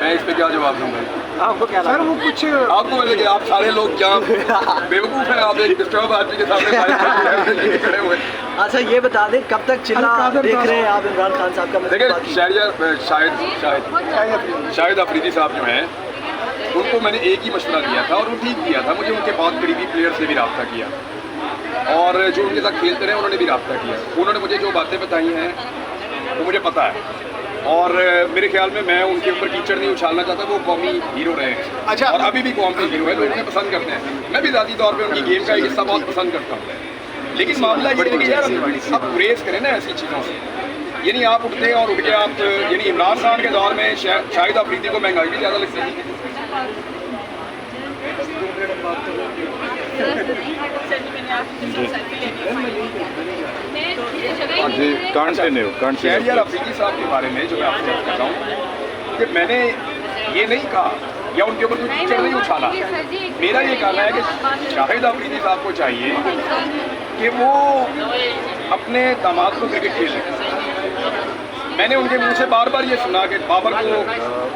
मैं इस पे क्या जवाब दूंगा? आपको क्या सर वो कुछ आपको लगे आप सारे लोग क्या बेवकूफ़ हैं? आप एक डिस्टर्ब आदमी के सामने बाइक खड़े हुए। अच्छा ये बता दें कब तक चिल्ला देख रहे हैं आप इमरान खान साहब का? देखिए शाहिद अफरीदी साहब जो हैं उनको मैंने एक ही मशवरा दिया था और वो ठीक किया था। मुझे उनके बहुत करीबी प्लेयर से भी रब्ता किया और जो उनके साथ खेलते रहे उन्होंने भी रब्ता किया। उन्होंने मुझे जो बातें बताई हैं वो मुझे पता है और मेरे ख्याल में मैं उनके ऊपर कीचड़ नहीं उछालना चाहता। वो कौमी हीरो रहे हैं। अच्छा। और अभी भी कौमी हीरो है, लोग उन्हें पसंद करते हैं। मैं भी ज़ाती तौर पे उनकी गेम का एक हिस्सा बहुत पसंद करता हूँ, लेकिन मामला ये है कि यार आप गुरेज करें ना ऐसी चीज़ों से। यानी आप उठते हैं और उठ के आप यानी इमरान खान के दौर में शाहिद अफरीदी को महंगाई भी ज़्यादा लगती है। शहरियार अफरीदी साहब के बारे में जो मैं आपसे कहता हूँ कि मैंने ये नहीं कहा या उनके ऊपर कोई कीचड़ नहीं उछाला। मेरा ये कहना है कि शाहिद अफरीदी साहब को चाहिए कि वो अपने दामाद को क्रिकेट खेलें। मैंने उनके मुंह से बार बार ये सुना कि बाबर को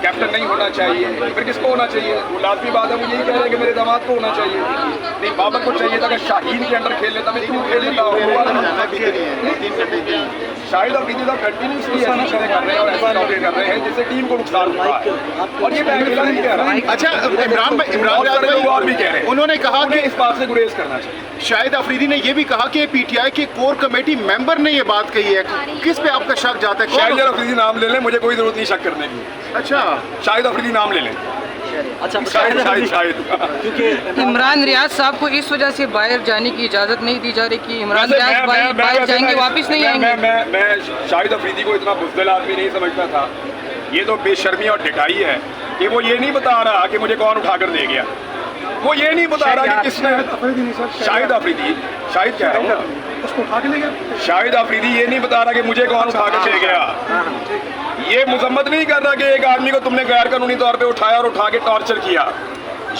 कैप्टन नहीं होना चाहिए, फिर किसको होना चाहिए? वो लाजमी बात है, वो यही कह रहे हैं कि मेरे दामाद को होना चाहिए। नहीं, बाबर को चाहिए था कि शाहीन के अंडर खेल लेता, मैं क्यों खेल लेता हूँ? शाहिद अफरीदी साहब कंटिन्यूसली ऐसी चीज़ें कर रहे हैं और ऐसा नौकरी कर रहे हैं जिससे टीम को नुकसान हुआ है और ये मैं अकेला नहीं कह रहा। अच्छा इमरान भाई और भी कह रहे हैं, उन्होंने कहा कि इस बात से गुरेज करना चाहिए। शाहिद अफरीदी ने ये भी कहा कि पीटीआई के कोर कमेटी मेंबर ने ये बात कही है। किस पे आपका शक जाता है? शाहिद अफरीदी नाम ले लें, मुझे कोई जरूरत नहीं शक करने की। अच्छा शाहिद अफरीदी नाम ले लें। अच्छा शाहिद क्योंकि इमरान रियाज साहब को इस वजह से बाहर जाने की इजाज़त नहीं दी जा रही कि इमरान रियाज बाहर जाएंगे वापस नहीं आएंगे। मैं शाहिद अफरीदी को इतना बुज़दिल आदमी नहीं समझता था। ये तो बेशर्मी और ढिठाई है कि वो ये नहीं बता रहा कि मुझे कौन उठाकर दे गया। वो ये नहीं बता रहा कि किसने शाहिद अफरीदी शाहिद कह रहा हूँ उसको उठा के ले गया। शाहिद अफरीदी ये नहीं बता रहा कि मुझे कौन उठा के ले गया। ये मजम्मत नहीं कर रहा कि एक आदमी को तुमने गैर कानूनी तौर पे उठाया और उठा के टॉर्चर किया।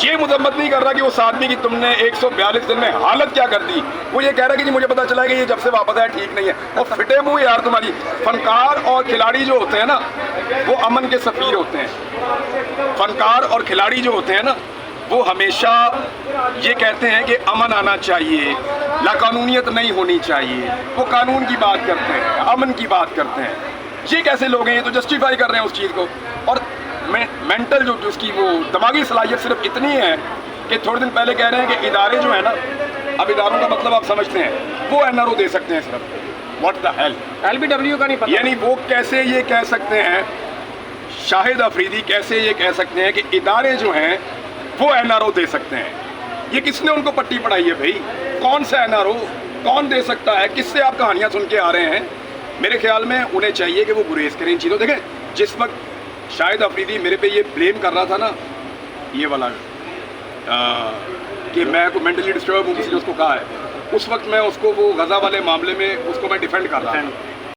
ये मजम्मत नहीं कर रहा कि उस आदमी की तुमने 142 दिन में हालत क्या कर दी। वो ये कह रहा है कि जी मुझे पता चला कि ये जब से वापस आया ठीक नहीं है। और फिटे मुँह यार तुम्हारी। फनकार और खिलाड़ी जो होते हैं ना वो अमन के सफ़ीर होते हैं। फनकार और खिलाड़ी जो होते हैं ना वो हमेशा ये कहते हैं कि अमन आना चाहिए, लाकानूनियत नहीं होनी चाहिए। वो कानून की बात करते हैं, अमन की बात करते हैं। ये कैसे लोग हैं? ये तो जस्टिफाई कर रहे हैं उस चीज़ को। और मेंटल जो उसकी वो दिमागी सलाहियत सिर्फ इतनी है कि थोड़े दिन पहले कह रहे हैं कि इदारे जो है ना, अब इदारों का मतलब आप समझते हैं, वो एनआरओ दे सकते हैं सिर्फ। What the hell? LBW का नहीं पता। यानी वो कैसे ये कह सकते हैं, शाहिद अफरीदी कैसे ये कह सकते हैं कि इदारे जो हैं वो एनआरओ दे सकते हैं? ये किसने उनको पट्टी पढ़ाई है भाई? कौन सा एनआरओ? कौन दे सकता है? किससे आप कहानियाँ सुन के आ रहे हैं? मेरे ख्याल में उन्हें चाहिए कि वो गुरेज करें इन चीज़ों। देखें, जिस वक्त शाहिद अफरीदी मेरे पे ये ब्लेम कर रहा था ना, ये वाला कि मैं को मेंटली डिस्टर्ब हूँ, किसी ने उसको कहा है, उस वक्त मैं उसको वो गज़ा वाले मामले में उसको मैं डिफेंड कर रहा था।